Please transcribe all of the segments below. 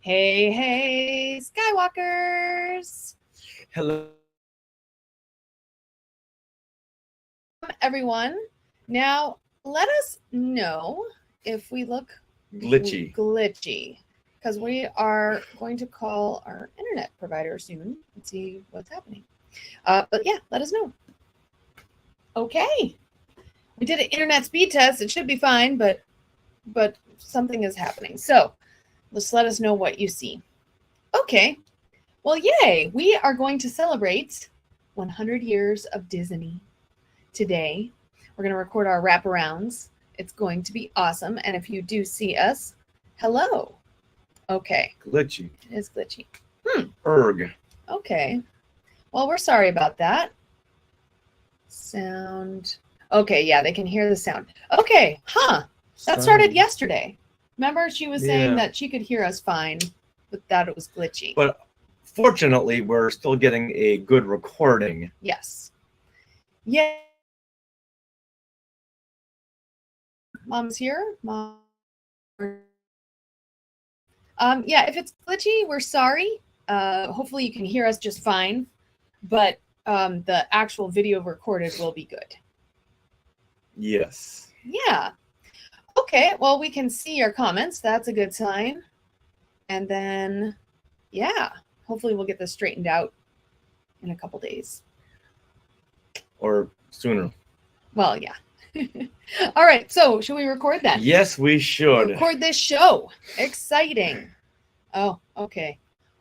Hey, hey, Skywalkers! Hello. Everyone. Now, let us know if we look Glitchy. because we are going to call our internet provider soon and see what's happening. But yeah, let us know. Okay. We did an internet speed test. It should be fine, but something is happening. So just let us know what you see. Okay. Well, yay. We are going to celebrate 100 years of Disney today. We're going to record our wraparounds. It's going to be awesome. And if you do see us, hello. Okay. Glitchy. It is glitchy. Erg. Okay. Well, we're sorry about that. Sound. Okay, yeah, they can hear the sound. Okay, that started yesterday. Remember, she was saying that she could hear us fine, but that it was glitchy. But fortunately, we're still getting a good recording. Yes. Yeah. Mom's here. Mom. Yeah, if it's glitchy, we're sorry. Hopefully you can hear us just fine, but the actual video recorded will be good. Yes. Yeah. Okay, well, we can see your comments. That's a good sign. And then, yeah, hopefully we'll get this straightened out in a couple days. Or sooner. Well, yeah. All right, so should we record that? Yes, we should. Record this show. Exciting. Oh, okay.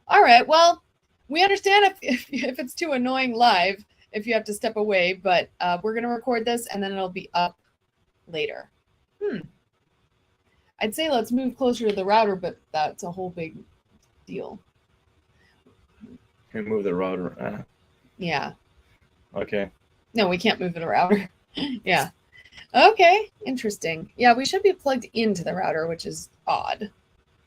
All right, well, we understand if it's too annoying live, if you have to step away, but we're going to record this and then it'll be up later. I'd say let's move closer to the router, but that's a whole big deal. Can we move the router? Yeah. Okay. No, we can't move the router. Yeah. Okay, interesting. Yeah, we should be plugged into the router, which is odd.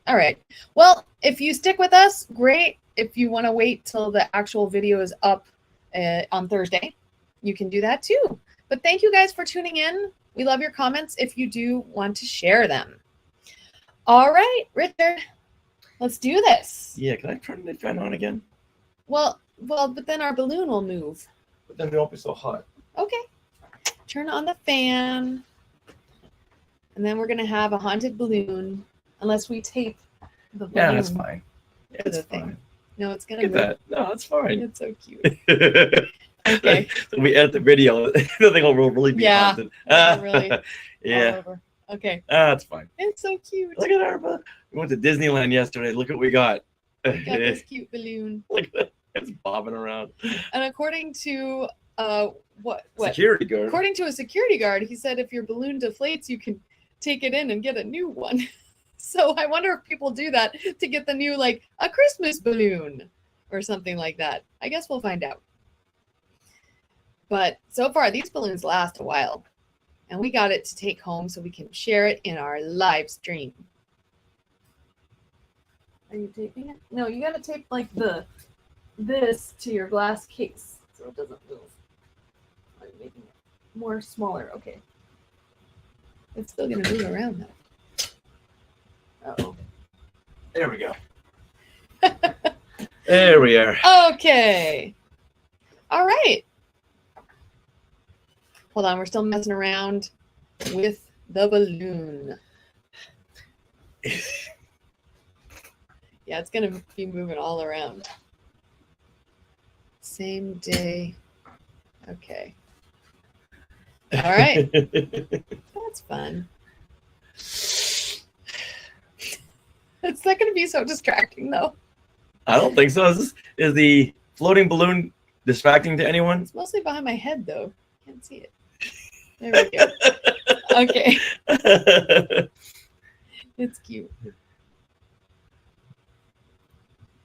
All right. Well, if you stick with us, great. If you want to wait till the actual video is up on Thursday, you can do that too. But thank you guys for tuning in. We love your comments if you do want to share them. All right, Richard, let's do this. Yeah, can I turn the fan on again? Well, but then our balloon will move. But then it won't be so hot. Okay. Turn on the fan. And then we're going to have a haunted balloon, unless we tape the balloon. Yeah, that's fine. Yeah, it's fine. Thing. No, it's going to move. That. No, that's fine. It's so cute. Okay. So we edit the video. The thing will really be haunted. Really. Yeah. All over. Okay. That's fine. It's so cute. Look at our balloon. We went to Disneyland yesterday. Look what we got. We got this cute balloon. Look at that. It's bobbing around. And according to what? Security guard. According to a security guard, he said if your balloon deflates, you can take it in and get a new one. So I wonder if people do that to get the new, like, a Christmas balloon or something like that. I guess we'll find out. But so far, these balloons last a while. And we got it to take home so we can share it in our live stream. Are you taping it? No, you got to tape, like, this to your glass case so it doesn't move. I'm making it more smaller. Okay. It's still going to move around, though. Uh-oh. There we go. There we are. Okay. All right. Hold on. We're still messing around with the balloon. Yeah, it's going to be moving all around. Same day. Okay. All right. That's fun. It's not going to be so distracting, though. I don't think so. Is the floating balloon distracting to anyone? It's mostly behind my head, though. Can't see it. There we go. Okay. It's cute.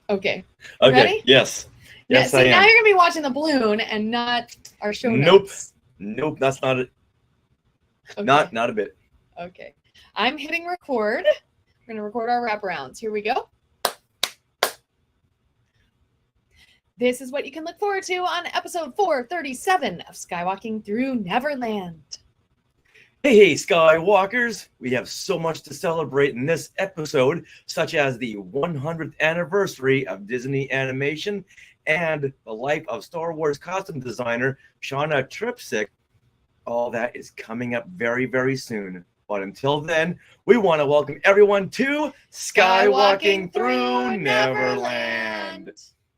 Okay. Okay. Ready? Yes. Yes, yeah, I see, am. now you're going to be watching the balloon and not our show Nope. notes. Nope. That's not it. Okay. Not a bit. Okay. I'm hitting record. We're going to record our wraparounds. Here we go. This is what you can look forward to on episode 437 of Skywalking Through Neverland. Hey, Skywalkers! We have so much to celebrate in this episode, such as the 100th anniversary of Disney animation and the life of Star Wars costume designer Shauna Tripsick. All that is coming up very, very soon. But until then, we want to welcome everyone to Skywalking Through Neverland.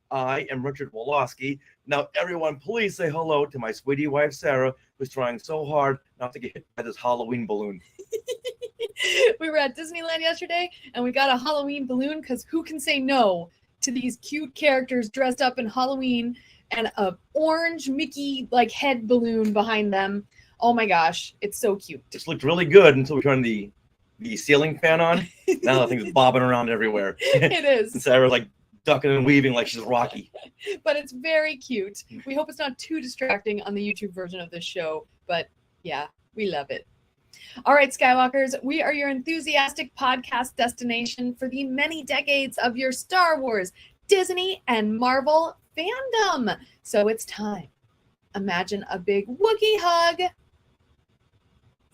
I am Richard Wolosky. Now, everyone, please say hello to my sweetie wife, Sarah, who's trying so hard not to get hit by this Halloween balloon. We were at Disneyland yesterday, and we got a Halloween balloon because who can say no to these cute characters dressed up in Halloween and an orange Mickey like head balloon behind them. Oh my gosh, it's so cute. This looked really good until we turned the ceiling fan on. Now the thing's bobbing around everywhere. It is. And Sarah's like ducking and weaving like she's Rocky. But it's very cute. We hope it's not too distracting on the YouTube version of this show. But yeah, we love it. All right, Skywalkers, we are your enthusiastic podcast destination for the many decades of your Star Wars, Disney, and Marvel fandom. So it's time. Imagine a big Wookiee hug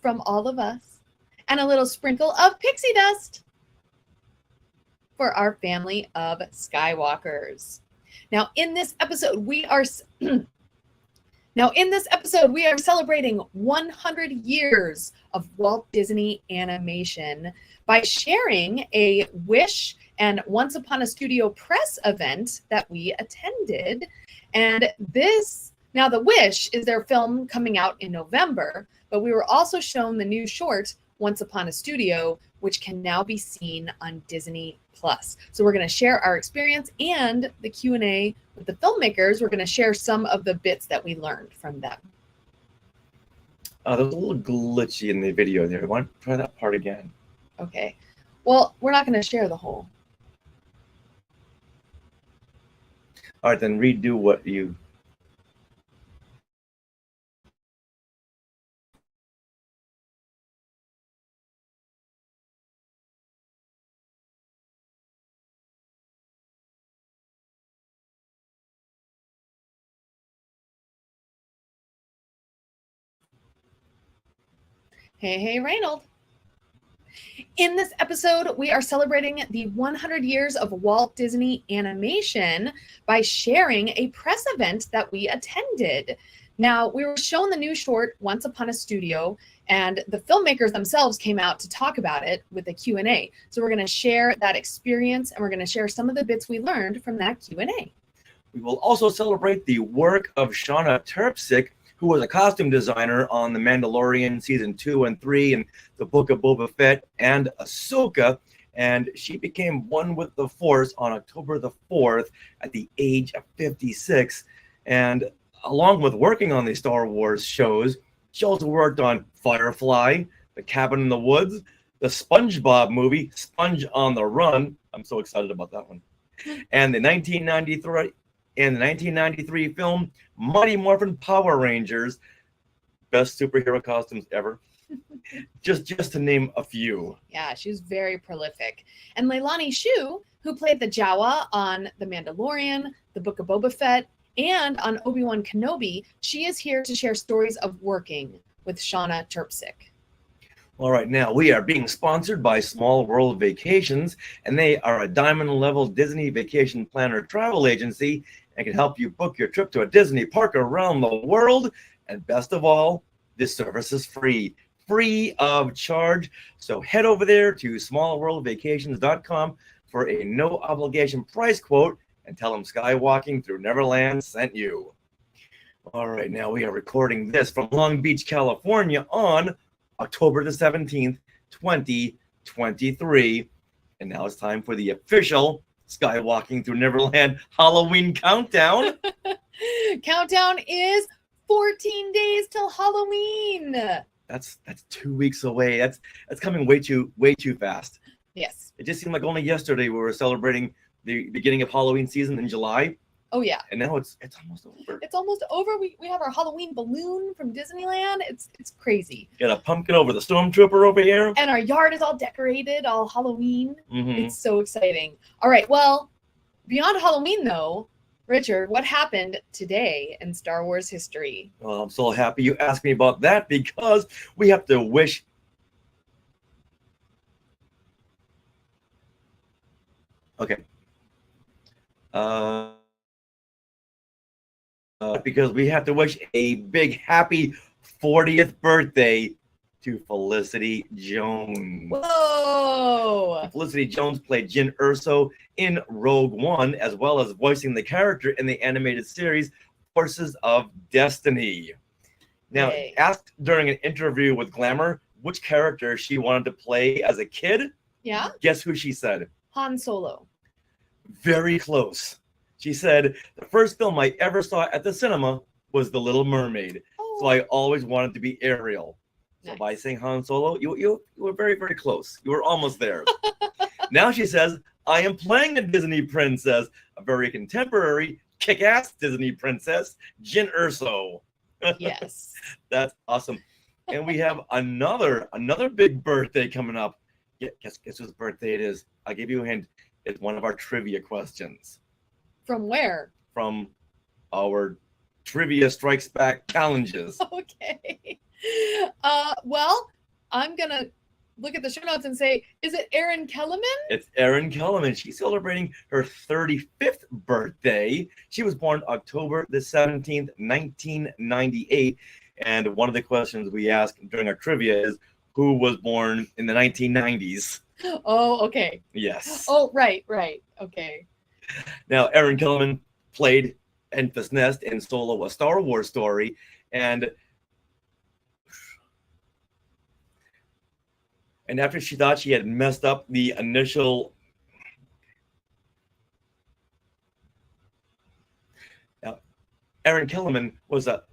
from all of us and a little sprinkle of pixie dust for our family of Skywalkers. Now, in this episode, we are celebrating 100 years of Walt Disney animation by sharing a Wish and Once Upon a Studio press event that we attended. And the Wish is their film coming out in November, but we were also shown the new short, Once Upon a Studio, which can now be seen on Disney+. So we're going to share our experience and the Q&A with the filmmakers. We're going to share some of the bits that we learned from them. There was a little glitchy in the video there. Why don't try that part again? Okay. Well, we're not going to share the whole. All right, then redo what you... Hey, Reynold. In this episode, we are celebrating the 100 years of Walt Disney animation by sharing a press event that we attended. Now, we were shown the new short, Once Upon a Studio, and the filmmakers themselves came out to talk about it with a Q&A. So we're going to share that experience, and we're going to share some of the bits we learned from that Q&A. We will also celebrate the work of Shauna Tripsick, who was a costume designer on The Mandalorian Season 2 and 3 and The Book of Boba Fett and Ahsoka. And she became one with the Force on October the 4th at the age of 56. And along with working on the Star Wars shows, she also worked on Firefly, The Cabin in the Woods, the SpongeBob movie, Sponge on the Run. I'm so excited about that one. And the 1993 film Mighty Morphin Power Rangers, best superhero costumes ever. just to name a few. Yeah, she was very prolific. And Leilani Shu, who played the Jawa on The Mandalorian, The Book of Boba Fett, and on Obi-Wan Kenobi, she is here to share stories of working with Shauna Tripsick. All right, now we are being sponsored by Small World Vacations, and they are a diamond-level Disney vacation planner travel agency and can help you book your trip to a Disney park around the world. And best of all, this service is free of charge. So head over there to smallworldvacations.com for a no-obligation price quote and tell them Skywalking Through Neverland sent you. All right, now we are recording this from Long Beach, California on October the 17th, 2023. And now it's time for the official Skywalking Through Neverland Halloween countdown. Countdown is 14 days till Halloween. That's 2 weeks away. That's coming way too fast. Yes. It just seemed like only yesterday we were celebrating the beginning of Halloween season in July. Oh yeah. And now it's almost over. It's almost over. We have our Halloween balloon from Disneyland. It's crazy. Got a pumpkin over the stormtrooper over here. And our yard is all decorated, all Halloween. Mm-hmm. It's so exciting. All right. Well, beyond Halloween though, Richard, what happened today in Star Wars history? Well, I'm so happy you asked me about that because we have to wish. Okay. Because we have to wish a big happy 40th birthday to Felicity Jones. Whoa! Felicity Jones played Jyn Erso in Rogue One, as well as voicing the character in the animated series Forces of Destiny. Now, Yay. asked during an interview with Glamour which character she wanted to play as a kid, Yeah? guess who she said? Han Solo. Very close. She said, the first film I ever saw at the cinema was The Little Mermaid. Oh. So I always wanted to be Ariel. So Nice. by saying Han Solo, you were very, very close. You were almost there. Now she says, I am playing a Disney princess, a very contemporary, kick-ass Disney princess, Jyn Erso. Yes. That's awesome. And we have another big birthday coming up. Guess whose birthday it is? I'll give you a hint. It's one of our trivia questions. From where? From our Trivia Strikes Back challenges. Okay. Well, I'm going to look at the show notes and say, is it Erin Kellerman? It's Erin Kellerman. She's celebrating her 35th birthday. She was born October the 17th, 1998. And one of the questions we ask during our trivia is, who was born in the 1990s? Oh, okay. Yes. Oh, right. Okay. Now, Erin Kellerman played Enfys Nest in Solo, a Star Wars story, and after she thought she had messed up the initial Erin Kellerman was a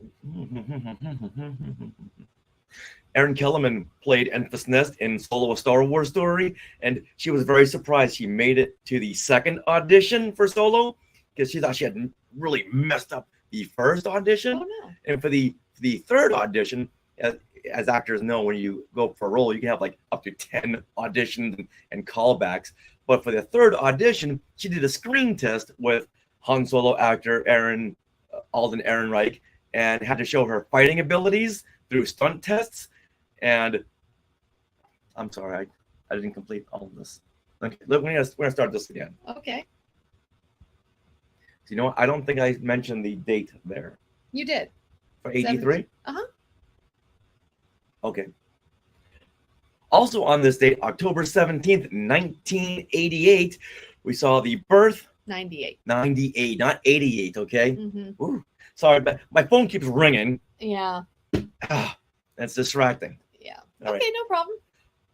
Erin Kellerman played Enfys Nest in Solo, a Star Wars story, and she was very surprised she made it to the second audition for Solo because she thought she had really messed up the first audition. Oh, no. And for the third audition, as actors know, when you go for a role, you can have like up to 10 auditions and callbacks. But for the third audition, she did a screen test with Han Solo actor Alden Ehrenreich and had to show her fighting abilities through stunt tests. And I'm sorry, I didn't complete all of this. Okay, look, we're gonna start this again. Okay. So you know what? I don't think I mentioned the date there. You did. For 83? Uh-huh. Okay. Also on this date, October 17th, 1988, we saw the birth. 98. 98, not 88, okay? Mm-hmm. Ooh, sorry, but my phone keeps ringing. Yeah. That's distracting. Yeah. All okay, right. no problem.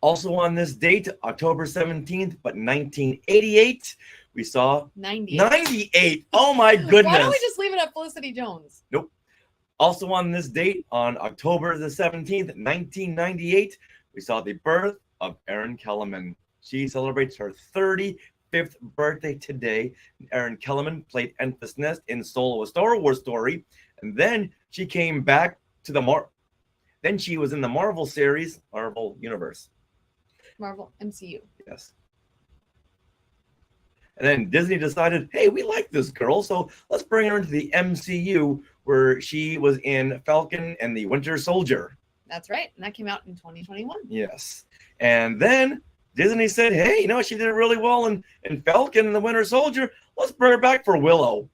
Also on this date, October 17th, but 1988, we saw 98. 98. Oh my goodness. Why don't we just leave it at Felicity Jones? Nope. Also on this date, on October the 17th, 1998, we saw the birth of Erin Kellerman. She celebrates her 35th birthday today. Erin Kellerman played Enfys Nest in Solo, a Star Wars story, and then she came back to then she was in the Marvel series, Marvel Universe. Marvel MCU. Yes. And then Disney decided, hey, we like this girl, so let's bring her into the MCU, where she was in Falcon and the Winter Soldier. That's right. And that came out in 2021. Yes. And then Disney said, hey, you know, she did really well in Falcon and the Winter Soldier. Let's bring her back for Willow.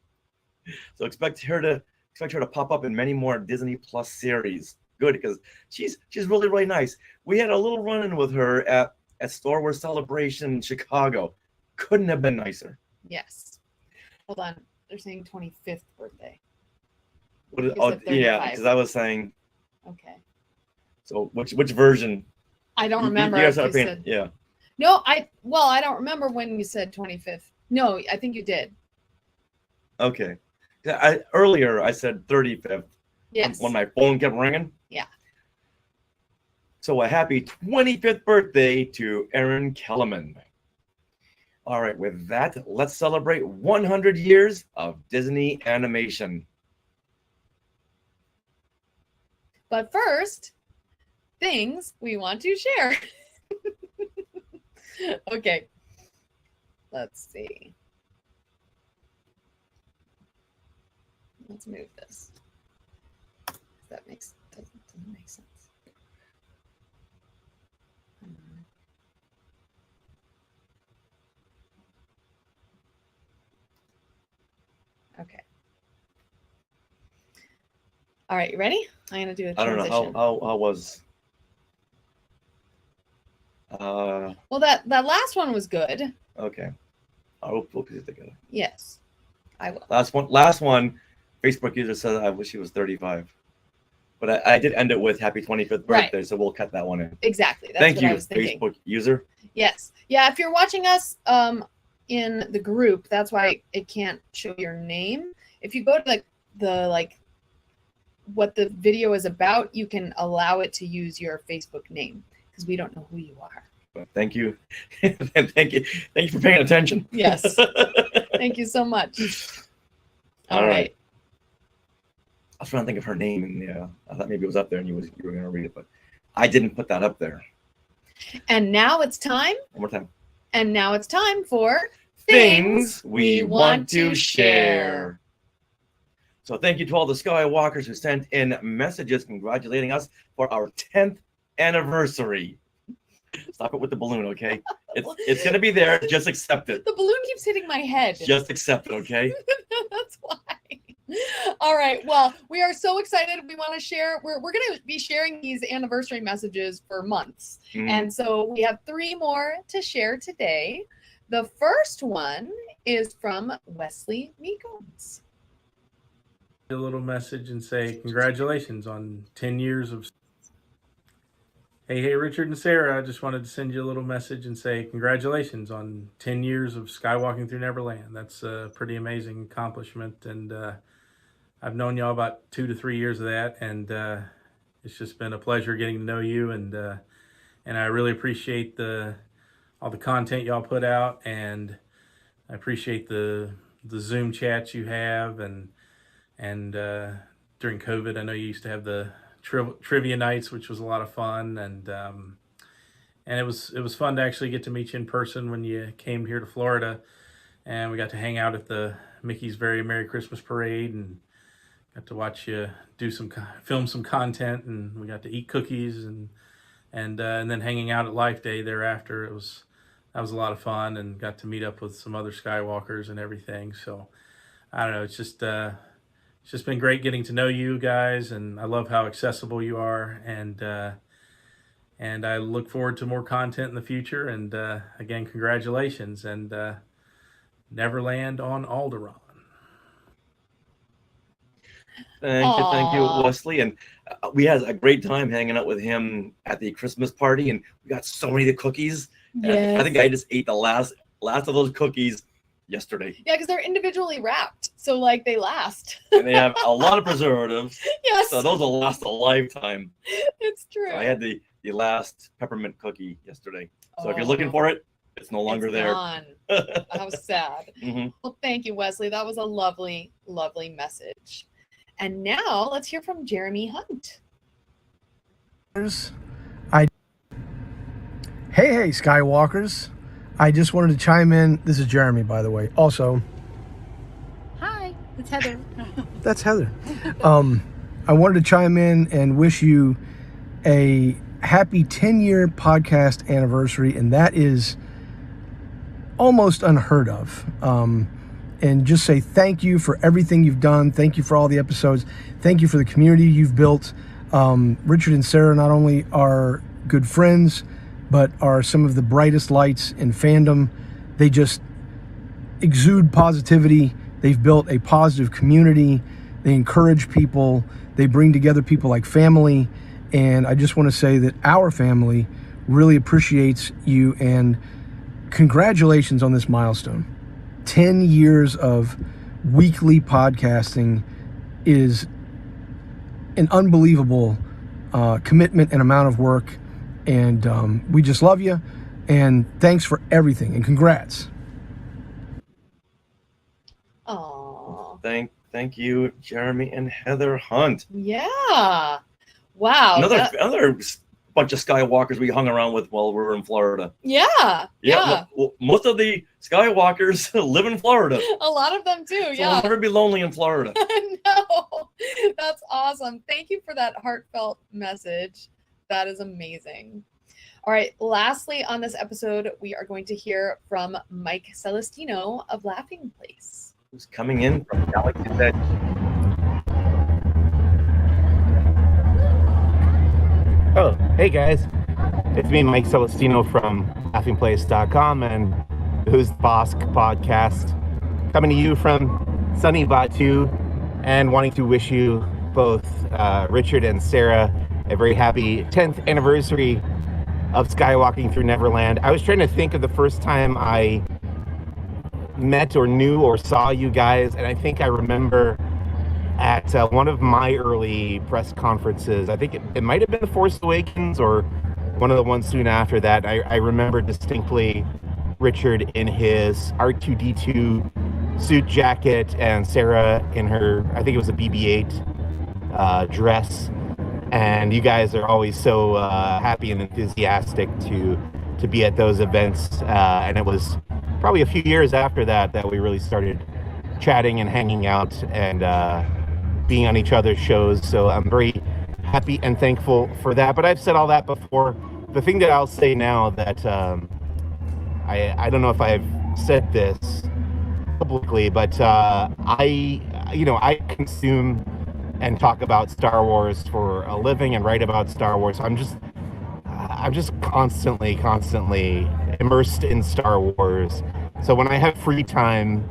So expect her to pop up in many more Disney Plus series. Good, because she's really, really nice. We had a little run-in with her at Star Wars Celebration in Chicago. Couldn't have been nicer. Yes. Hold on. They're saying 25th birthday. Yeah, because I was saying. Okay. So which version? I don't remember. Yeah. No, I don't remember when you said 25th. No, I think you did. Okay. Earlier I said 35th. Yes. When my phone kept ringing. Yeah. So a happy 25th birthday to Erin Kellerman. All right, with that, let's celebrate 100 years of Disney animation. But first, things we want to share. Okay. Let's see. Let's move this. That doesn't make sense. Okay. All right, you ready? I'm gonna do a transition. I don't know how was. Well, that last one was good. Okay. We'll put it together. Yes, I will. Last one. Facebook user says, "I wish he was 35," but I did end it with "Happy 25th birthday," Right. So we'll cut that one in. Exactly. That's Thank what you, I was thinking. Facebook user. Yes. Yeah. If you're watching us in the group, that's why it can't show your name. If you go to the what the video is about, you can allow it to use your Facebook name because we don't know who you are. But thank you. Thank you for paying attention. Yes. Thank you so much. All right. I was trying to think of her name, and I thought maybe it was up there, and you were going to read it, but I didn't put that up there. And now it's time. One more time. And now it's time for Things we want to share. So thank you to all the Skywalkers who sent in messages congratulating us for our 10th anniversary. Stop it with the balloon, okay? It's going to be there. Just accept it. The balloon keeps hitting my head. Just accept it, okay? That's why. All right. Well, we are so excited. We want to share. We're going to be sharing these anniversary messages for months. And so we have 3 more to share today. The first one is from Wesley Meekums. A little message and say congratulations on 10 years of. Hey, Richard and Sarah, I just wanted to send you a little message and say congratulations on 10 years of skywalking through Neverland. That's a pretty amazing accomplishment, and I've known y'all about 2 to 3 years of that, and it's just been a pleasure getting to know you, and I really appreciate all the content y'all put out, and I appreciate the Zoom chats you have, and during COVID, I know you used to have the trivia nights, which was a lot of fun, and it was fun to actually get to meet you in person when you came here to Florida, and we got to hang out at the Mickey's Very Merry Christmas Parade, and got to watch you film some content, and we got to eat cookies, and then hanging out at Life Day thereafter. That was a lot of fun, and got to meet up with some other Skywalkers and everything. So I don't know, it's just been great getting to know you guys, and I love how accessible you are, and I look forward to more content in the future. And again, congratulations, and Neverland on Alderaan. Thank you, Wesley. And we had a great time hanging out with him at the Christmas party, and we got so many of the cookies. Yes. I think I just ate the last of those cookies yesterday. Yeah, because they're individually wrapped, so they last. And they have a lot of preservatives. Yes. So those will last a lifetime. It's true. So I had the last peppermint cookie yesterday. So if you're looking for it, it's no longer there. Gone. How sad. Well, thank you, Wesley. That was a lovely, lovely message. And now let's hear from Jeremy Hunt. Hey, Skywalkers. I just wanted to chime in. This is Jeremy, by the way. Also, hi, it's Heather. That's Heather. I wanted to chime in and wish you a happy 10-year podcast anniversary, and that is almost unheard of. And just say thank you for everything you've done. Thank you for all the episodes. Thank you for the community you've built. Richard and Sarah not only are good friends, but are some of the brightest lights in fandom. They just exude positivity. They've built a positive community. They encourage people. They bring together people like family. And I just want to say that our family really appreciates you, and congratulations on this milestone. 10 years of weekly podcasting is an unbelievable commitment and amount of work. And we just love you, and thanks for everything, and congrats. Aww. Thank you, Jeremy and Heather Hunt. Yeah. Wow. Another bunch of Skywalkers we hung around with while we were in Florida. Yeah. Most of the Skywalkers live in Florida. A lot of them too. So Yeah. I'll never be lonely in Florida. No, that's awesome. Thank you for that heartfelt message. That is amazing. All right. Lastly, on this episode, we are going to hear from Mike Celestino of Laughing Place. Who's coming in from Galaxy's Edge. Oh, hey guys. It's me, Mike Celestino from laughingplace.com and Who's the Boss podcast, coming to you from sunny Batu and wanting to wish you both, Richard and Sarah, a very happy 10th anniversary of Skywalking Through Neverland. I was trying to think of the first time I met or knew or saw you guys, and I think I remember at one of my early press conferences. I think it might have been The Force Awakens or one of the ones soon after that. I remember distinctly Richard in his R2-D2 suit jacket and Sarah in her, I think it was a BB-8 dress. And you guys are always so happy and enthusiastic to be at those events. And it was probably a few years after that we really started chatting and hanging out and being on each other's shows. So I'm very happy and thankful for that. But I've said all that before. The thing that I'll say now that I don't know if I've said this publicly, but I consume and talk about Star Wars for a living and write about Star Wars. I'm just constantly immersed in Star Wars. So when I have free time,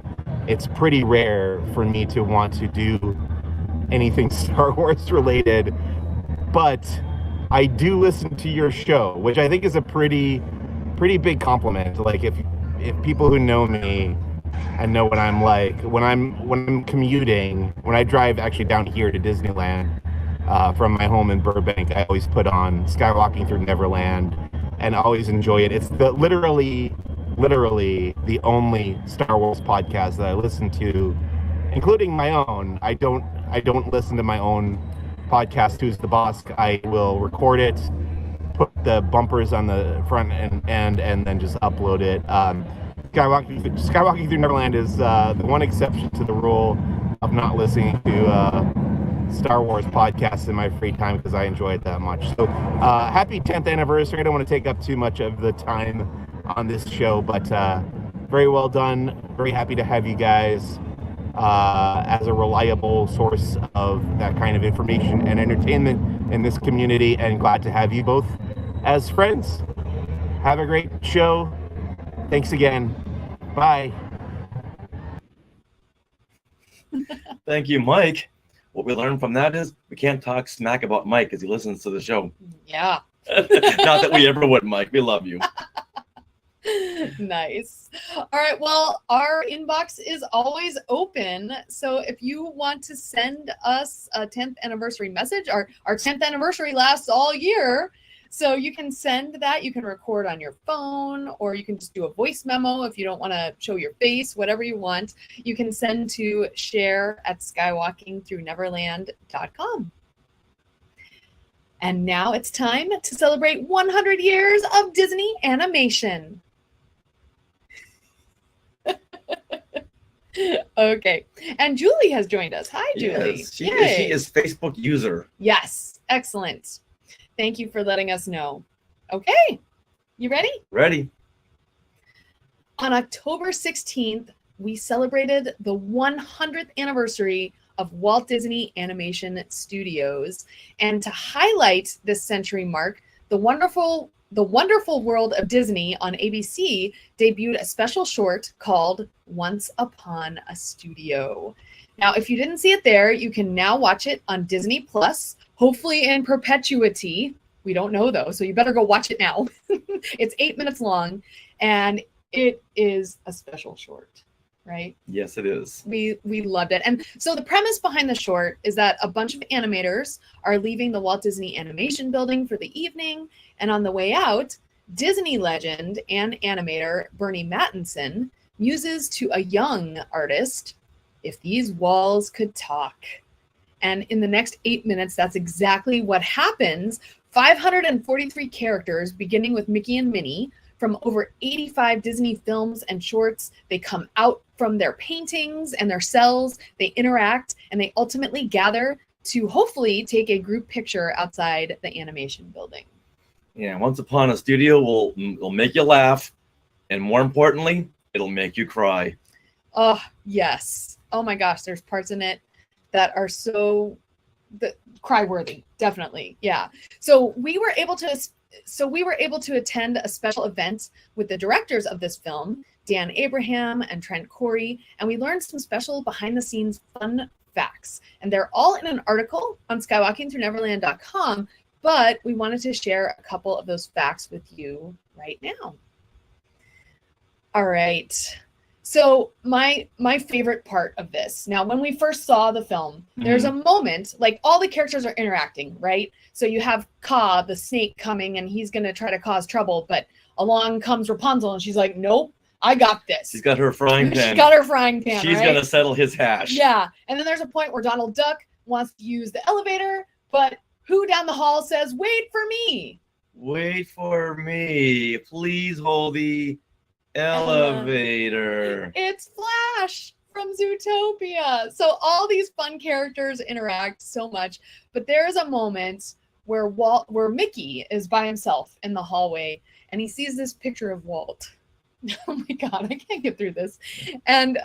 it's pretty rare for me to want to do anything Star Wars related. But I do listen to your show, which I think is a pretty big compliment. Like if people who know me and know what I'm like, when I'm commuting, when I drive actually down here to Disneyland from my home in Burbank, I always put on Skywalking Through Neverland and always enjoy it. It's literally the only Star Wars podcast that I listen to, including my own. I don't listen to my own podcast, Who's the Boss. I will record it, put the bumpers on the front and then just upload it. Skywalking Through Neverland is the one exception to the rule of not listening to Star Wars podcasts in my free time because I enjoy it that much. So happy 10th anniversary. I don't want to take up too much of the time on this show, but very well done. Very happy to have you guys as a reliable source of that kind of information and entertainment in this community, and glad to have you both as friends. Have a great show. Thanks again. Bye. Thank you, Mike. What we learned from that is we can't talk smack about Mike because he listens to the show. Yeah. Not that we ever would, Mike. We love you. Nice. All right. Well, our inbox is always open. So if you want to send us a 10th anniversary message, our 10th anniversary lasts all year. So you can send that. You can record on your phone, or you can just do a voice memo if you don't want to show your face, whatever you want. You can send to share@skywalkingthroughneverland.com. And now it's time to celebrate 100 years of Disney animation. Okay. And Julie has joined us. Hi, Julie. Yes, she is Facebook user. Yes. Excellent. Thank you for letting us know. Okay. You ready? Ready. On October 16th, we celebrated the 100th anniversary of Walt Disney Animation Studios. And to highlight this century mark, the Wonderful World of Disney on ABC debuted a special short called Once Upon a Studio. Now, if you didn't see it there, you can now watch it on Disney Plus, hopefully in perpetuity. We don't know though, so you better go watch it now. It's 8 minutes long, and it is a special short, right? Yes, it is. We loved it. And so the premise behind the short is that a bunch of animators are leaving the Walt Disney Animation Building for the evening, and on the way out, Disney legend and animator Bernie Mattinson muses to a young artist, "If these walls could talk." And in the next 8 minutes, that's exactly what happens. 543 characters, beginning with Mickey and Minnie, from over 85 Disney films and shorts. They come out from their paintings and their cells, they interact, and they ultimately gather to hopefully take a group picture outside the animation building. Yeah, Once Upon a Studio will make you laugh, and more importantly, it'll make you cry. Oh, yes. Oh my gosh, there's parts in it that are so cry-worthy, definitely. Yeah. So we were able to attend a special event with the directors of this film, Dan Abraham and Trent Corey, and we learned some special behind-the-scenes fun facts. And they're all in an article on skywalkingthroughneverland.com, but we wanted to share a couple of those facts with you right now. All right. So my favorite part of this, now when we first saw the film, there's a moment, like all the characters are interacting, right? So you have Ka, the snake, coming and he's going to try to cause trouble, but along comes Rapunzel and she's like, nope, I got this. She's got her frying pan. She's got her frying pan, She's right? going to settle his hash. Yeah. And then there's a point where Donald Duck wants to use the elevator, but who down the hall says, wait for me? Wait for me. Please hold the elevator. It's Flash from Zootopia. So all these fun characters interact so much, but there is a moment where Mickey is by himself in the hallway and he sees this picture of Walt. Oh my God, I can't get through this. And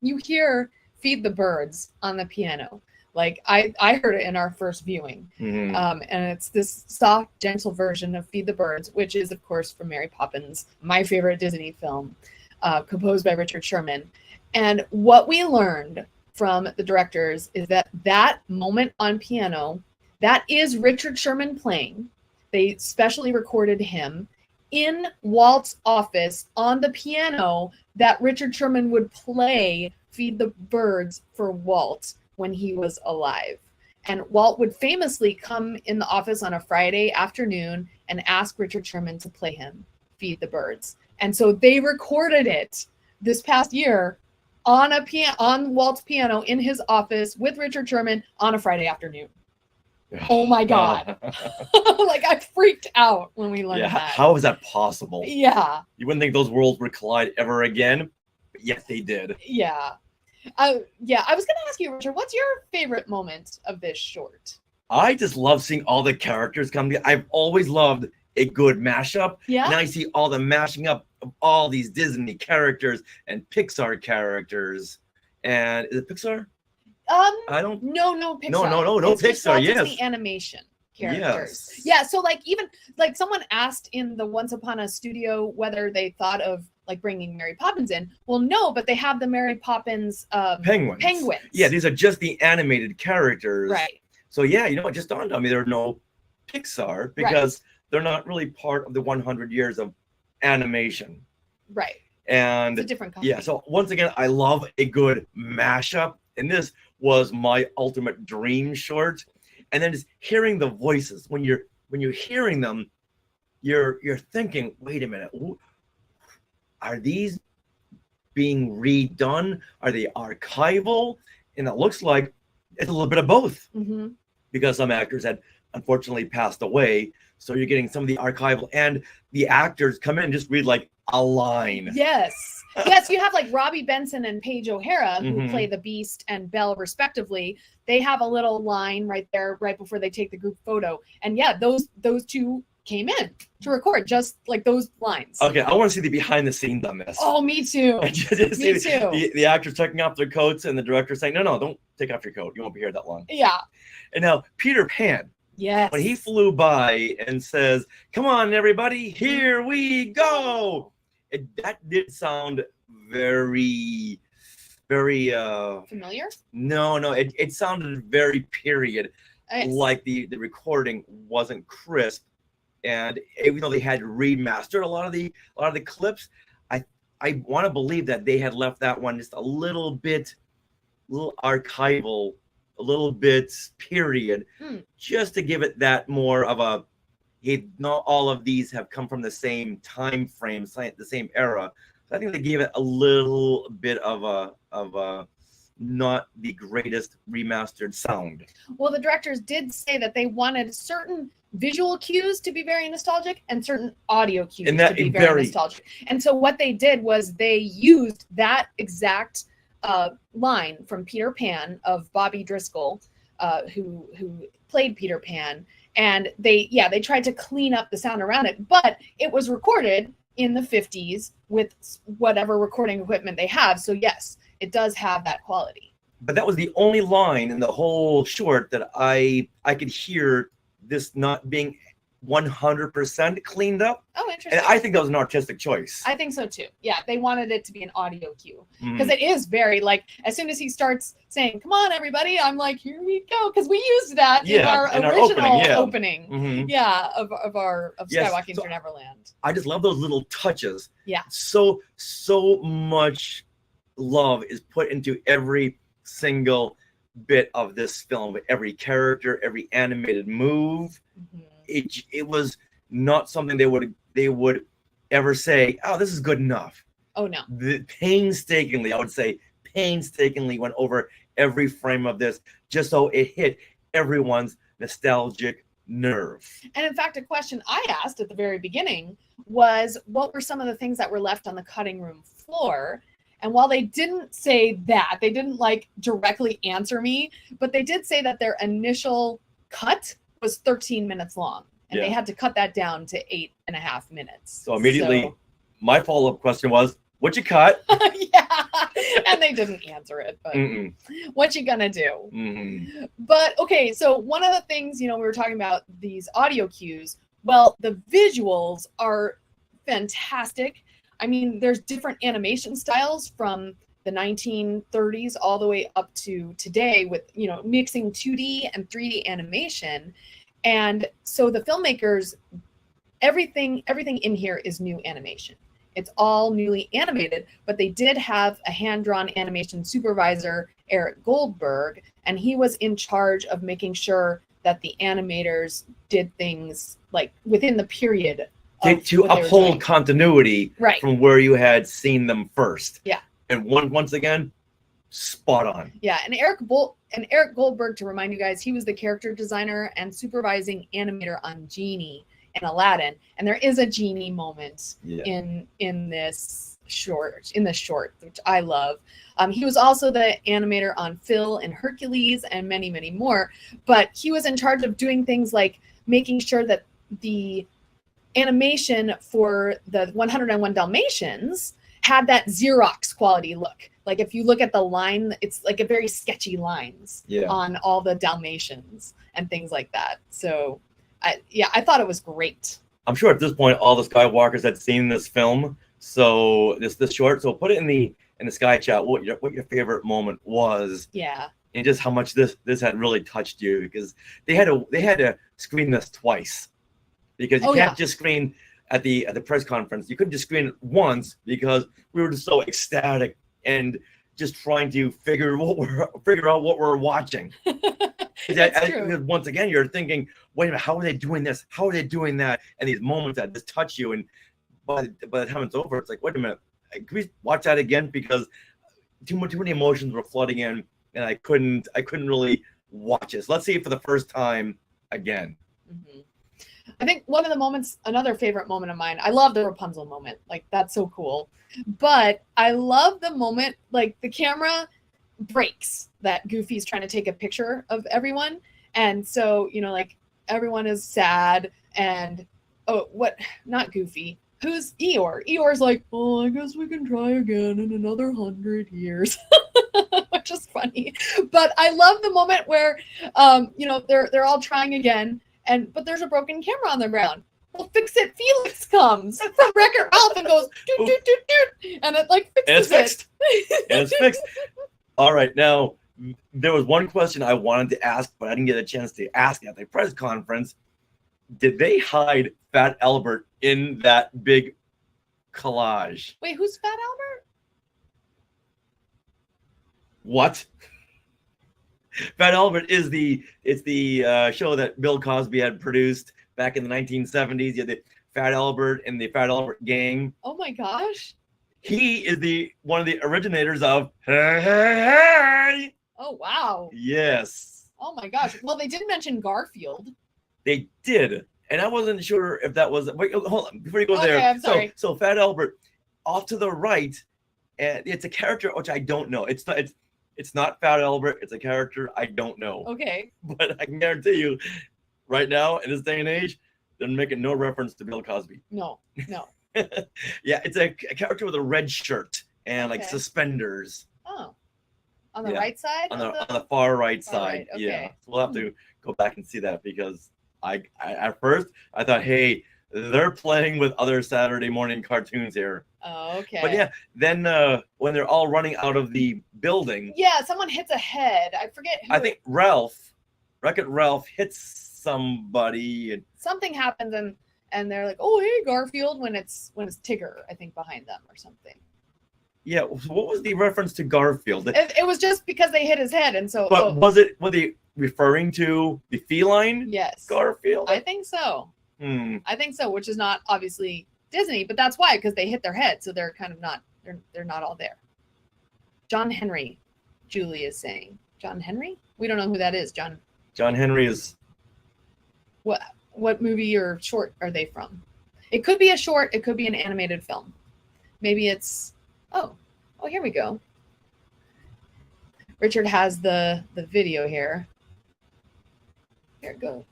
you hear Feed the Birds on the piano. Like I heard it in our first viewing. And it's this soft, gentle version of Feed the Birds, which is, of course, from Mary Poppins, my favorite Disney film, composed by Richard Sherman. And what we learned from the directors is that moment on piano, that is Richard Sherman playing. They specially recorded him in Walt's office on the piano that Richard Sherman would play Feed the Birds for Walt when he was alive. And Walt would famously come in the office on a Friday afternoon and ask Richard Sherman to play him Feed the Birds. And so they recorded it this past year on Walt's piano in his office with Richard Sherman on a Friday afternoon. Oh my God. Like I freaked out when we learned that. How is that possible? Yeah. You wouldn't think those worlds would collide ever again, but yet they did. Yeah. I was going to ask you, Richard, what's your favorite moment of this short? I just love seeing all the characters come together. I've always loved a good mashup. Yeah. Now I see all the mashing up of all these Disney characters and Pixar characters. And is it Pixar? I don't. No Pixar. No It's just Pixar. Yes. the animation characters. Yes. Yeah. So even someone asked in the Once Upon a Studio whether they thought of like bringing Mary Poppins in. Well, no, but they have the Mary Poppins Penguins. Yeah, these are just the animated characters. Right. So yeah, it just dawned on me there are no Pixar because they're not really part of the 100 years of animation. Right. And it's a different company. Yeah, so once again, I love a good mashup, and this was my ultimate dream short. And then just hearing the voices when you're hearing them, you're thinking, wait a minute. Are these being redone? Are they archival? And it looks like it's a little bit of both because some actors had unfortunately passed away. So you're getting some of the archival and the actors come in and just read like a line. Yes, you have like Robbie Benson and Paige O'Hara who play the Beast and Belle respectively. They have a little line right there right before they take the group photo. And yeah, those two came in to record just like those lines. Okay, I want to see the behind the scenes on this. Oh, me too. Me too. The actors taking off their coats and the director saying, no, don't take off your coat. You won't be here that long. Yeah. And now Peter Pan. Yes. When he flew by and says, come on, everybody, here we go. That did sound very, very... familiar? No, it sounded very period. Like the recording wasn't crisp. And even though they had remastered a lot of the clips, I want to believe that they had left that one just a little archival, a little bit period, just to give it that more of a. Not all of these have come from the same time frame, the same era. So I think they gave it a little bit of a not the greatest remastered sound. Well, the directors did say that they wanted certain visual cues to be very nostalgic and certain audio cues And that to be very- very nostalgic. And so what they did was they used that exact line from Peter Pan of Bobby Driscoll, who played Peter Pan, and they tried to clean up the sound around it, but it was recorded in the 50s with whatever recording equipment they have. So yes, it does have that quality. But that was the only line in the whole short that I could hear this not being 100% cleaned up. Oh, interesting. And I think that was an artistic choice. I think so too. Yeah, they wanted it to be an audio cue Mhm. because it is very like as soon as he starts saying, "Come on, everybody," I'm like, "Here we go," because we used that in our original opening. Mhm. Yeah, of Yes, Skywalking so through Neverland. I just love those little touches. Yeah. So much love is put into every single bit of this film, every character, every animated move. Mhm. It was not something they would ever say, "Oh, this is good enough." Oh no. Painstakingly, I would say, painstakingly went over every frame of this just so it hit everyone's nostalgic nerve. And in fact, a question I asked at the very beginning was, what were some of the things that were left on the cutting room floor? And while they didn't say that, they didn't like directly answer me, but they did say that their initial cut was 13 minutes long. And they Yeah. had to cut that down to 8.5 minutes. So immediately, my follow-up question was, "What you cut?" Yeah. And they didn't answer it, but Mm-mm. what you gonna do? Mhm. But okay, so one of the things, we were talking about these audio cues. Well, the visuals are fantastic. I mean, there's different animation styles from the 1930s all the way up to today with, mixing 2D and 3D animation. And so the filmmakers, everything in here is new animation. It's all newly animated, but they did have a hand-drawn animation supervisor, Eric Goldberg, and he was in charge of making sure that the animators did things like within the period of To what they were uphold doing. continuity Right. from where you had seen them first. Yeah. And once again, spot on. Yeah, and Eric Goldberg, to remind you guys, he was the character designer and supervising animator on Genie and Aladdin, and there is a Genie moment Yeah. in this short, which I love. He was also the animator on Phil and Hercules and many, many more, but he was in charge of doing things like making sure that the animation for the 101 Dalmatians had that Xerox quality look. Like if you look at the line, it's like a very sketchy lines on all the Dalmatians and things like that. So I thought it was great. I'm sure at this point all the Skywalkers had seen this film, so this short. So put it in the Sky Chat what your favorite moment was. Yeah. And just how much this had really touched you, because they had to screen this twice, because you can't just screen at the press conference. You couldn't just screen it once because we were just so ecstatic and just trying to figure out what we're watching. True. Once again, you're thinking, wait a minute, how are they doing this? How are they doing that? And these moments that just touch you, and by the time it's over, it's like, wait a minute, can we watch that again? Because too many emotions were flooding in, and I couldn't really watch it. So let's see it for the first time again. Mm-hmm. I think one of the moments, another favorite moment of mine, I love the Rapunzel moment. Like, that's so cool. But I love the moment, like, the camera breaks that Goofy's trying to take a picture of everyone. And so, like, everyone is sad. And, not Goofy. Who's Eeyore? Eeyore's like, oh, I guess we can try again in another 100 years. Which is funny. But I love the moment where, they're all trying again. But there's a broken camera on the ground. Well, fix it. Felix comes from Wreck-It Ralph and goes doot, doot, doot, doot, and it like fixes And it's fixed. All right, now there was one question I wanted to ask, but I didn't get a chance to ask at the press conference. Did they hide Fat Albert in that big collage? Wait, who's Fat Albert? What? Fat Albert is the show that Bill Cosby had produced back in the 1970s. You had the Fat Albert and the Fat Albert Gang. Oh my gosh. He is one of the originators of Hey, hey, hey. Oh wow. Yes, Oh my gosh. Well, they did mention Garfield. they did, and I wasn't sure if that was. Wait, hold on before you go Okay, there. I'm sorry. So Fat Albert, off to the right, and it's a character which I don't know. It's not Fat Albert. It's a character I don't know. Okay. But I can guarantee you, right now in this day and age, they're making no reference to Bill Cosby. No. Yeah, it's a character with a red shirt and like Okay. suspenders Oh. On the Yeah. right side? on of the far right Far side. right, Yeah, okay. so we'll have to go back and see that because I at first I thought, hey, they're playing with other Saturday morning cartoons here. Oh, okay. But yeah, then when they're all running out of the building, Yeah, someone hits a head. I forget who. I think Wreck-It Ralph hits somebody, and Something happens and they're like, "Oh, hey, Garfield," when it's Tigger, I think, behind them or something. yeah. So what was the reference to Garfield? It was just because they hit his head, and so. But were they referring to the feline Yes. Garfield? I think so. I think so, which is not obviously Disney, but that's why, because they hit their head, so they're kind of not. They're not all there. John Henry, Julie is saying. John Henry? We don't know who that is. John. John Henry is. What movie or short are they from? It could be a short. It could be an animated film. Maybe it's. Oh, here we go. Richard has the video here. Here it goes.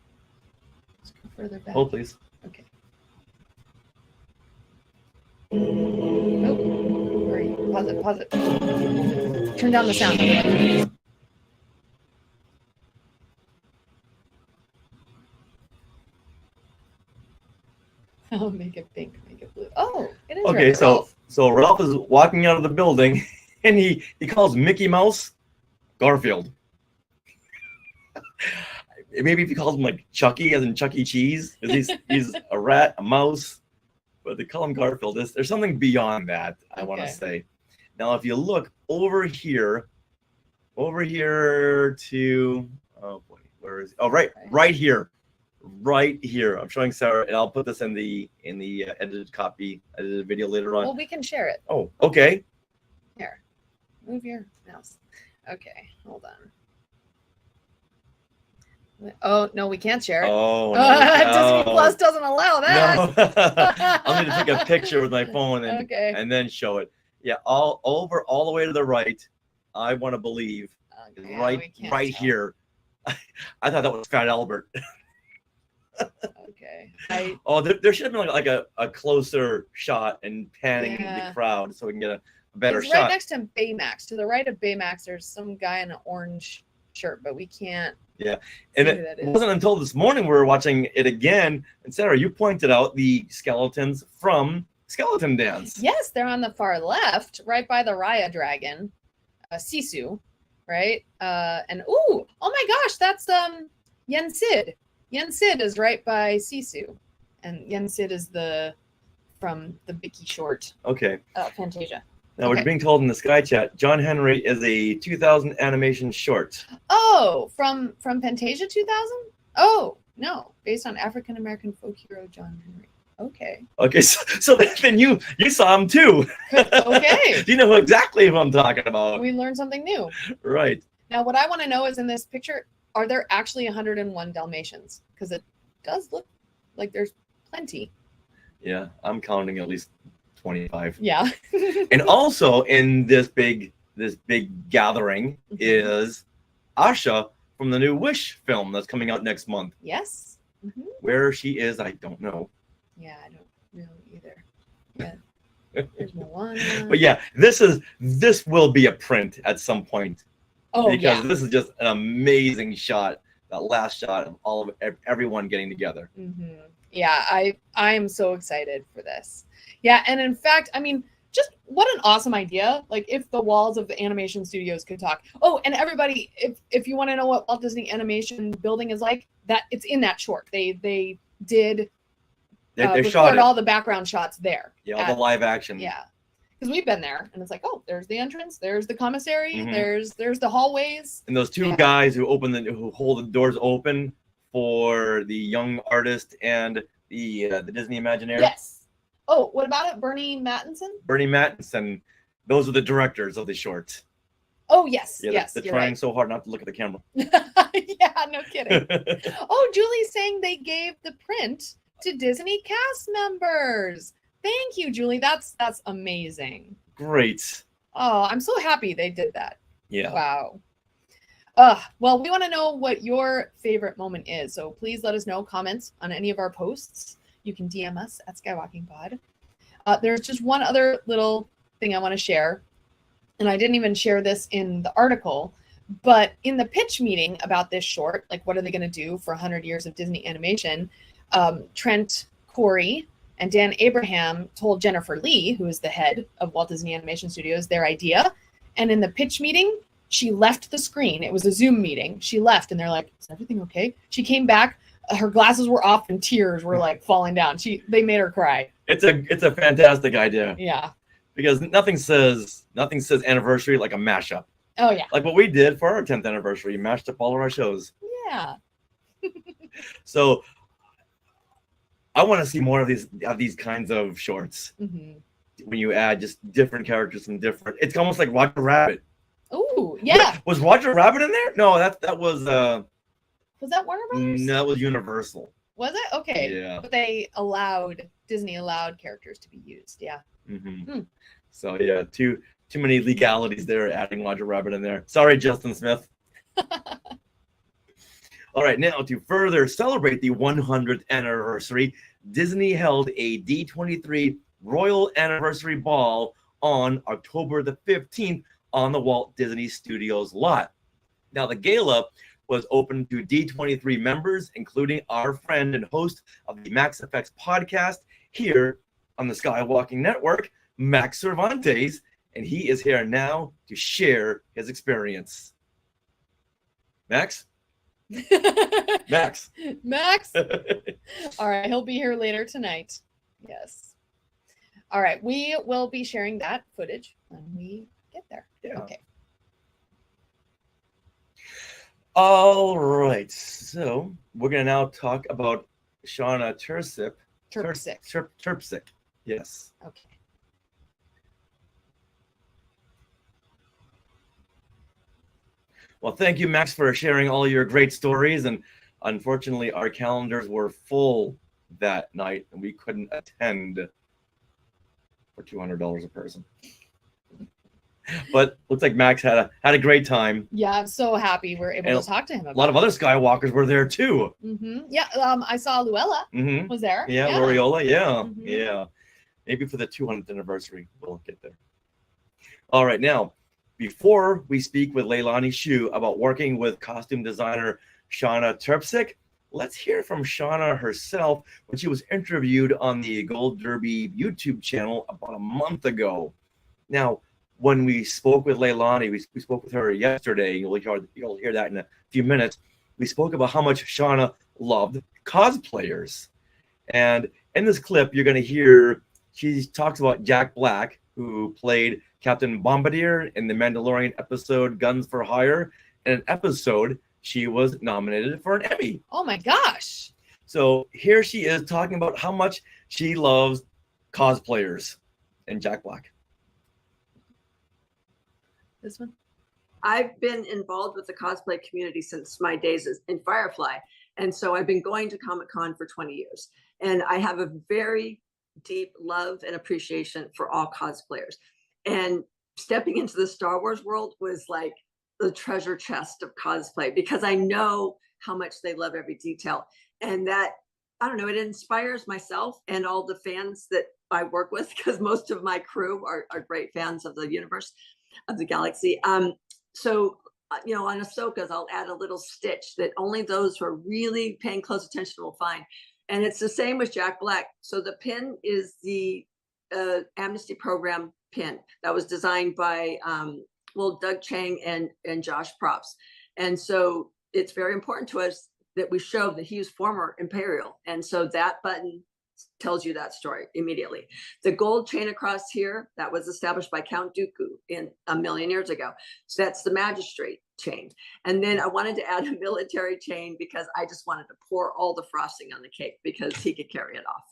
Let's go further back. Hold please. Okay. Oh, hurry. Pause it. Turn down the sound. Oh, make it pink, make it blue. Oh, it is. Okay, Wreck-It Ralph. so Ralph is walking out of the building, and he calls Mickey Mouse Garfield. Maybe if he calls him like Chucky, as in Chuck E. Cheese, because he's a rat, a mouse, but they call him Garfield. There's something beyond that, I want to Okay. say. Now, if you look over here to, oh boy, where is? Oh, right here. I'm showing Sarah, and I'll put this in the edited video later on. Well, we can share it. Oh, okay. Here, move your mouse. Okay, hold on. Oh no, we can't share it. Oh, Disney Plus doesn't allow that. No. I'll need to take a picture with my phone Okay. and then show it. Yeah, all the way to the right. I want to believe Okay, we right can't tell. here. I thought that was Fat Albert. Okay. There should have been like a closer shot and panning Yeah. the crowd so we can get a better It's shot. right next to Baymax. To the right of Baymax, there's some guy in an orange shirt, but we can't. Yeah, see and who it that is. wasn't until this morning we were watching it again. And Sarah, you pointed out the skeletons from Skeleton Dance. Yes, they're on the far left, right by the Raya dragon, Sisu, right? And oh my gosh, that's Yen Sid. Yen Sid is right by Sisu, and Yen Sid is from the Vicky short, Okay. Fantasia. Now Okay. we're being told in the Sky Chat, John Henry is a 2000 animation short. Oh, from Fantasia 2000? Oh no, based on African American folk hero John Henry. Okay. Okay, so then you saw him too. Okay. You know exactly who I'm talking about. We learned something new. Right. Now, what I want to know is in this picture, are there actually 101 Dalmatians? Because it does look like there's plenty. Yeah, I'm counting at least 25. Yeah. And also in this big gathering Mhm. is Asha from the new Wish film that's coming out next month. Yes. Mhm. Where she is, I don't know. Yeah, I don't know either. Yeah. There's Moana. But yeah, this will be a print at some point. Oh, Because yeah. this is just an amazing shot. That last shot of all of everyone getting together. Mm-hmm. Yeah, I am so excited for this. Yeah, and in fact, I mean, just what an awesome idea. Like if the walls of the animation studios could talk. Oh, and everybody, if you want to know what Walt Disney Animation building is like, that it's in that short. They did They shot record it. all the background shots there. Yeah, all the live action. Yeah. Because we've been there and it's like, oh, there's the entrance, there's the commissary, Mhm. there's the hallways. And those two Yeah. guys who hold the doors open for the young artist and the Disney Imagineer. Yes. Oh, what about it? Bernie Mattinson? Bernie Mattinson. Those are the directors of the short. Oh, yes. Yeah, yes. they're You're trying right. so hard not to look at the camera. Yeah, no kidding. Oh, Julie's saying they gave the print to Disney cast members. Thank you, Julie. That's amazing. Great. Oh, I'm so happy they did that. Yeah. Wow. Well, we want to know what your favorite moment is. So please let us know. Comments on any of our posts. You can DM us at SkywalkingPod. There's just one other little thing I want to share. And I didn't even share this in the article, but in the pitch meeting about this short, like what are they going to do for 100 years of Disney animation, Trent Corey and Dan Abraham told Jennifer Lee, who is the head of Walt Disney Animation Studios, their idea. And in the pitch meeting, she left the screen. It was a Zoom meeting. She left and they're like, is everything okay? She came back. Her glasses were off and tears were like falling down. They made her cry. It's a fantastic idea. Yeah. Because nothing says anniversary like a mashup. Oh yeah. Like what we did for our 10th anniversary, mashed up all of our shows. Yeah. So I want to see more of these kinds of shorts. Mm-hmm. When you add just different characters from different, it's almost like Roger Rabbit. Oh yeah. Wait, was Roger Rabbit in there? No, that was Was that Warner Brothers? no, that was Universal. Was it? Okay. Yeah. But Disney allowed characters to be used. Yeah. Mm-hmm. So yeah, too many legalities there, adding Roger Rabbit in there. Sorry, Justin Smith. All right, now to further celebrate the 100th anniversary, Disney held a D23 Royal Anniversary Ball on October the 15th on the Walt Disney Studios lot. Now, the gala was open to D23 members, including our friend and host of the Max Effects podcast here on the Skywalking Network, Max Cervantes, and he is here now to share his experience. Max? Max. Max? All right, he'll be here later tonight. Yes. All right, we will be sharing that footage when we get there. Yeah. Okay. All right, so we're going to now talk about Shauna Terpsick. Terpsick. Yes. Okay. Well, thank you, Max, for sharing all your great stories. And unfortunately, our calendars were full that night, and we couldn't attend for $200 a person. But looks like Max had a great time. Yeah, I'm so happy we're able to talk to him about it. A lot of other Skywalkers were there too. Mm-hmm. Yeah, I saw Luella was there. Yeah, Loriola. Yeah, Mm-hmm. yeah. Maybe for the 200th anniversary, we'll get there. All right, now, before we speak with Leilani Shu about working with costume designer Shauna Terpsick, let's hear from Shauna herself when she was interviewed on the Gold Derby YouTube channel about a month ago. Now, when we spoke with Leilani, we spoke with her yesterday. You'll hear that in a few minutes. We spoke about how much Shauna loved cosplayers. And in this clip, you're going to hear she talks about Jack Black, who played Captain Bombardier in the Mandalorian episode Guns for Hire. In an episode, she was nominated for an Emmy. Oh my gosh. So here she is talking about how much she loves cosplayers and Jack Black. This one? I've been involved with the cosplay community since my days in Firefly. And so I've been going to Comic-Con for 20 years. And I have a very deep love and appreciation for all cosplayers. And stepping into the Star Wars world was like the treasure chest of cosplay, because I know how much they love every detail. And that, I don't know, it inspires myself and all the fans that I work with, because most of my crew are great fans of the universe, of the galaxy. So, you know, on Ahsoka's, I'll add a little stitch that only those who are really paying close attention will find. And it's the same with Jack Black. So the pin is the Amnesty Program pin that was designed by, Doug Chang and Josh Props. And so it's very important to us that we show that he was former Imperial. And so that button tells you that story immediately. The gold chain across here, that was established by Count Dooku in a million years ago. So that's the magistrate chain. And then I wanted to add a military chain because I just wanted to pour all the frosting on the cake because he could carry it off.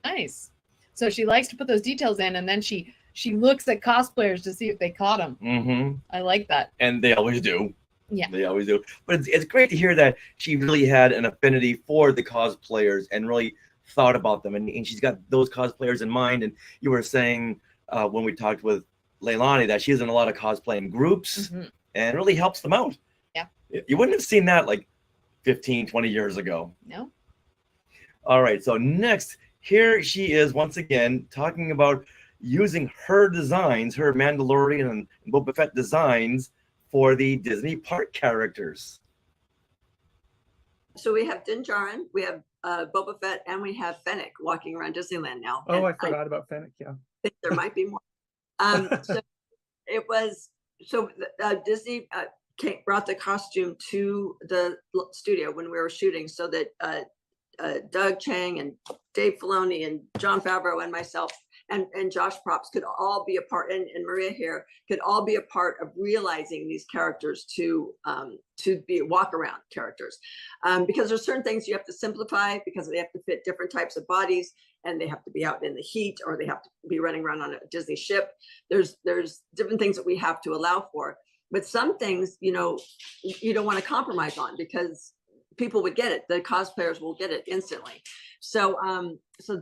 Nice. So she likes to put those details in, and then she looks at cosplayers to see if they caught them. Mm-hmm. I like that. And they always do. Yeah. They always do. But it's great to hear that she really had an affinity for the cosplayers and really thought about them. And she's got those cosplayers in mind. And you were saying when we talked with Leilani that she's in a lot of cosplaying groups and really helps them out. Yeah. You wouldn't have seen that like 15, 20 years ago. No. All right. So next, here she is once again talking about using her designs, her Mandalorian and Boba Fett designs for the Disney park characters. So we have Din Djarin, we have Boba Fett, and we have Fennec walking around Disneyland now. Oh, And I forgot about Fennec. Yeah. think there might be more. So it was Disney brought the costume to the studio when we were shooting, so that Doug Chang and Dave Filoni and Jon Favreau and myself and Josh Props could all be a part, and Maria here could all be a part of realizing these characters to be walk around characters, because there's certain things you have to simplify because they have to fit different types of bodies, and they have to be out in the heat, or they have to be running around on a Disney ship. There's different things that we have to allow for, but some things, you don't want to compromise on, because people would get it. The cosplayers will get it instantly. So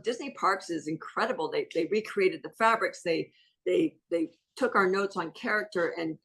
Disney Parks is incredible. They recreated the fabrics. They took our notes on character and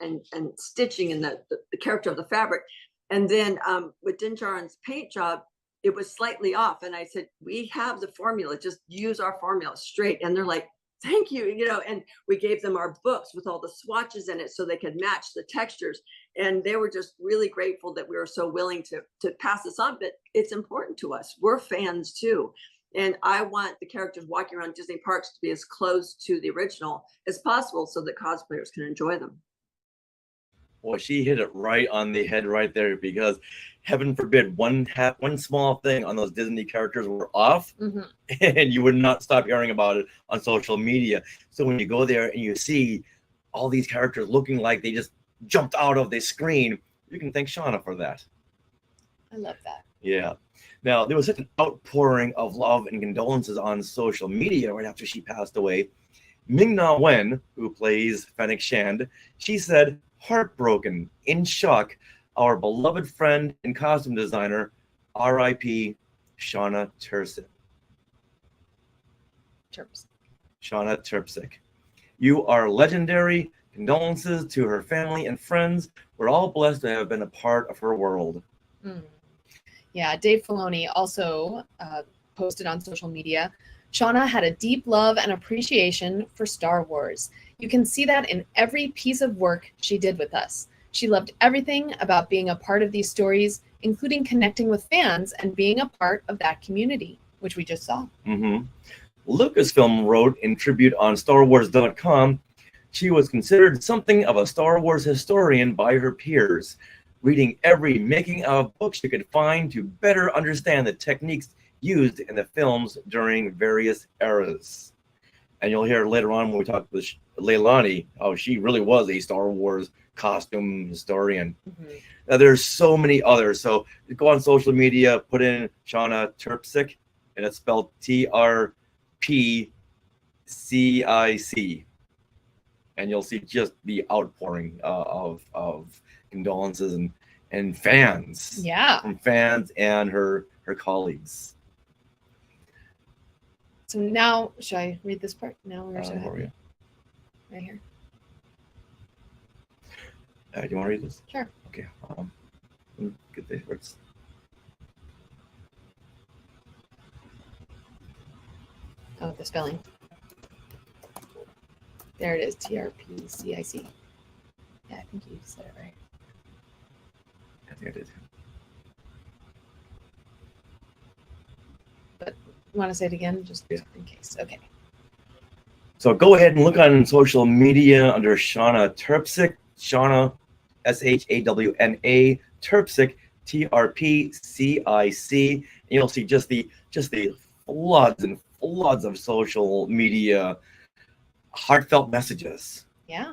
stitching and the character of the fabric. And then with Din Djarin's paint job, it was slightly off. And I said, we have the formula, just use our formula straight. And they're like, thank you, and we gave them our books with all the swatches in it so they could match the textures. And they were just really grateful that we were so willing to pass this on. But it's important to us. We're fans too. And I want the characters walking around Disney parks to be as close to the original as possible so that cosplayers can enjoy them. Well, she hit it right on the head right there, because heaven forbid one small thing on those Disney characters were off, and you would not stop hearing about it on social media. So when you go there and you see all these characters looking like they just jumped out of the screen, you can thank Shauna for that. I love that. Yeah. Now, there was such an outpouring of love and condolences on social media right after she passed away. Ming-Na Wen, who plays Fennec Shand, she said, heartbroken, in shock, our beloved friend and costume designer, R.I.P. Shauna Terpsic. Shauna Terpsic. You are legendary. Condolences to her family and friends. We're all blessed to have been a part of her world. Yeah, Dave Filoni also posted on social media, Shauna had a deep love and appreciation for Star Wars. You can see that in every piece of work she did with us. She loved everything about being a part of these stories, including connecting with fans and being a part of that community, which we just saw. Lucasfilm wrote in tribute on StarWars.com, she was considered something of a Star Wars historian by her peers, reading every making of book she could find to better understand the techniques used in the films during various eras. And you'll hear later on when we talk with Leilani, how she really was a Star Wars costume historian. Now, there's so many others. So go on social media, put in Shauna Terpsic, and it's spelled Trpcic. And you'll see just the outpouring of condolences and fans. Yeah. From fans and her colleagues. So now, should I read this part? No, we're so Where happy. are you? Right here. Do you want to read this? Sure. Okay. Let me get the words. Oh, the spelling. There it is, Trpcic. Yeah, I think you said it right. I think I did. But you want to say it again, just in case? Okay. So go ahead and look on social media under Shauna Terpsic, Shauna, Shawna, Terpsic, Trpcic, and you'll see just the floods and floods of social media heartfelt messages. Yeah.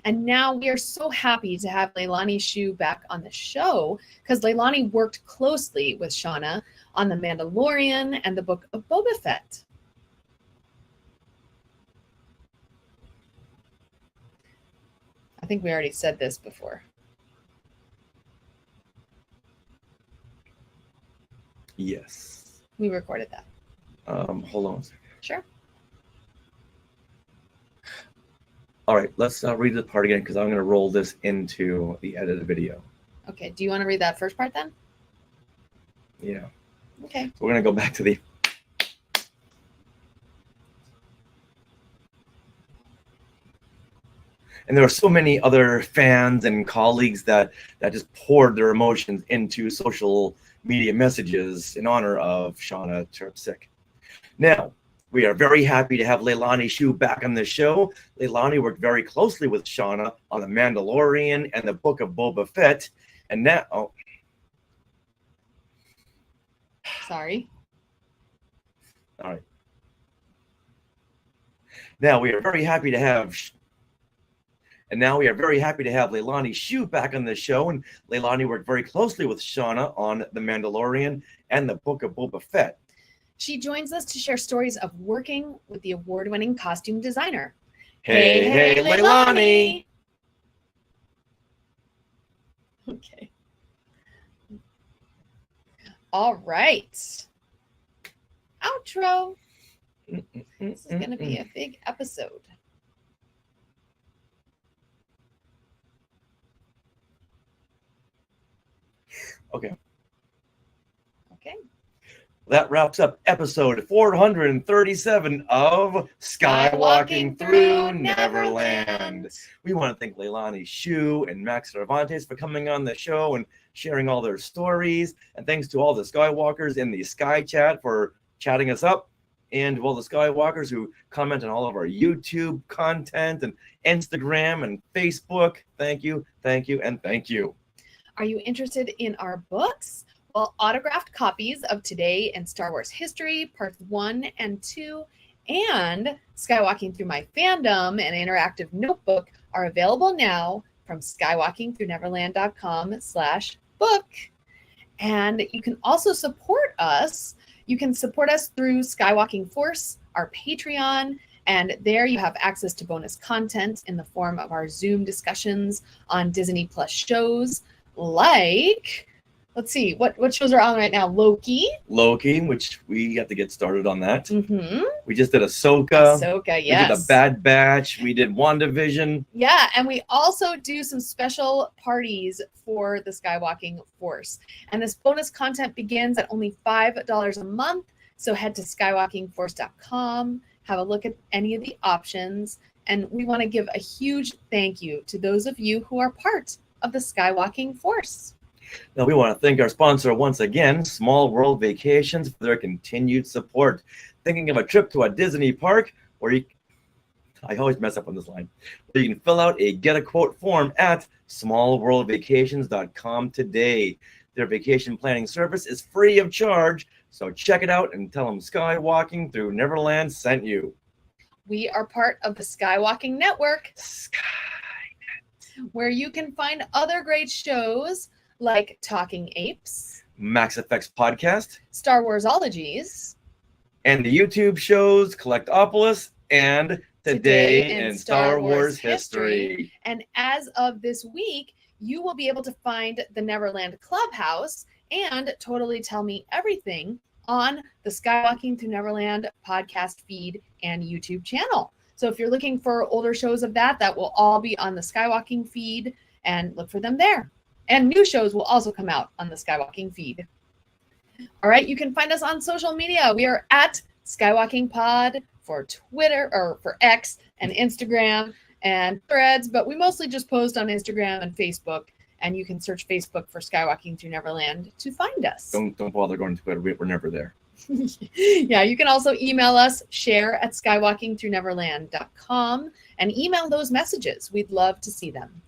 And now we are so happy to have Leilani Shu back on the show because Leilani worked closely with Shauna on The Mandalorian and the Book of Boba Fett. I think we already said this before. Yes. We recorded that. Hold on a second. Sure. All right, let's read the part again because I'm going to roll this into the edited video. Okay. Do you want to read that first part then? Yeah. Okay. So we're going to go back to the... And there are so many other fans and colleagues that just poured their emotions into social media messages in honor of Shauna Terpsick. Now, we are very happy to have Leilani Shu back on the show. Leilani worked very closely with Shauna on The Mandalorian and the Book of Boba Fett. And now... Oh. Sorry. All right. Now we are very happy to have... And now we are very happy to have Leilani Shu back on the show. And Leilani worked very closely with Shauna on The Mandalorian and the Book of Boba Fett. She joins us to share stories of working with the award-winning costume designer. Hey, Leilani! Okay. All right. Outro. This is going to be a big episode. Okay. Okay. That wraps up episode 437 of Skywalking Through Neverland. We want to thank Leilani Shu and Max Cervantes for coming on the show and sharing all their stories. And thanks to all the Skywalkers in the Sky Chat for chatting us up. And to all the Skywalkers who comment on all of our YouTube content and Instagram and Facebook. Thank you, thank you, and thank you. Are you interested in our books? Well, autographed copies of Today in Star Wars History, Parts 1 and 2, and Skywalking Through My Fandom, an interactive notebook, are available now from skywalkingthrough-neverland.com/book. And you can also support us. You can support us through Skywalking Force, our Patreon, and there you have access to bonus content in the form of our Zoom discussions on Disney Plus shows like, let's see, what shows are on right now? Loki, which we have to get started on that. Mm-hmm. We just did Ahsoka. Yes. We did The Bad Batch. We did WandaVision. Yeah, and we also do some special parties for the Skywalking Force. And this bonus content begins at only $5 a month. So head to skywalkingforce.com, have a look at any of the options. And we want to give a huge thank you to those of you who are part of the Skywalking Force. Now, we want to thank our sponsor once again, Small World Vacations, for their continued support. Thinking of a trip to a Disney park where I always mess up on this line, where you can fill out a get a quote form at smallworldvacations.com today. Their vacation planning service is free of charge, so check it out and tell them Skywalking Through Neverland sent you. We are part of the Skywalking Network, where you can find other great shows like Talking Apes, Max Effects Podcast, Star Warsologies, and the YouTube shows Collectopolis and Today in Star Wars History. And as of this week, you will be able to find the Neverland Clubhouse and Totally Tell Me Everything on the Skywalking Through Neverland podcast feed and YouTube channel. So if you're looking for older shows of that will all be on the Skywalking feed, and look for them there. And new shows will also come out on the Skywalking feed. All right, you can find us on social media. We are at Skywalking Pod for Twitter, or for X and Instagram and Threads, but we mostly just post on Instagram and Facebook. And you can search Facebook for Skywalking Through Neverland to find us. Don't bother going to Twitter. We're never there. Yeah, you can also email us, share@skywalkingthrough-neverland.com, and email those messages. We'd love to see them.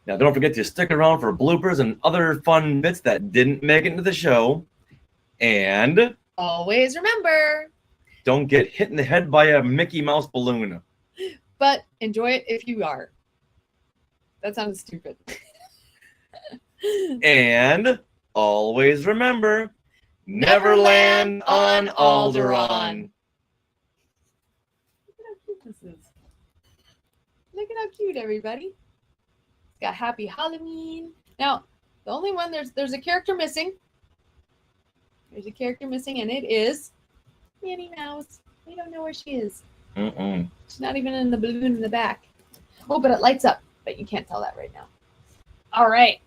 Now, don't forget to stick around for bloopers and other fun bits that didn't make it into the show. And always remember, don't get hit in the head by a Mickey Mouse balloon. But enjoy it if you are. That sounded stupid. And always remember, Neverland on Alderaan. Look at how cute this is. Look at how cute, everybody. It's got Happy Halloween. Now, the only one, there's a character missing. There's a character missing, and it is Minnie Mouse. We don't know where she is. She's not even in the balloon in the back. Oh, but it lights up. But you can't tell that right now. All right.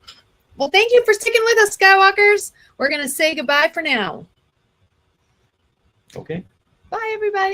Well, thank you for sticking with us, Skywalkers. We're going to say goodbye for now. Okay. Bye, everybody.